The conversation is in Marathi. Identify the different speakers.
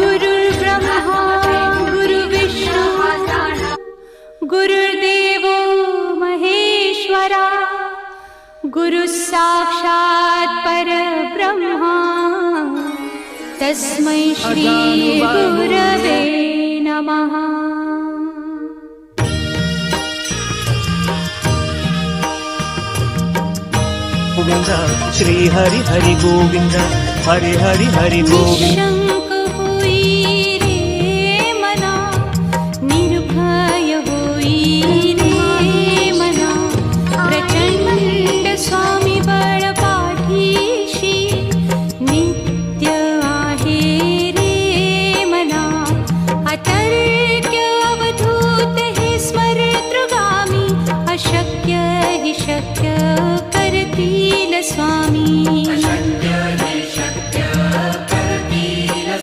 Speaker 1: गुरुर्ब्रह्मा गुरुर्विष्णू गुरुर्देवो महेश्वरा गुरुः साक्षात् परब्रह्मा तस्मै श्री गुरवे नमः।
Speaker 2: गोविंद श्री हरि हरि गोविंद हरि हरि हरि गोविंद।
Speaker 1: निशंक होई रे मना निर्भय होई रे मना प्रचंड स्वामी बळ पाठीशी नित्य आहे रे मना अतर्क्य अवधूत हे स्मरतृगामी अशक्य हि शक्य करतील स्वामी।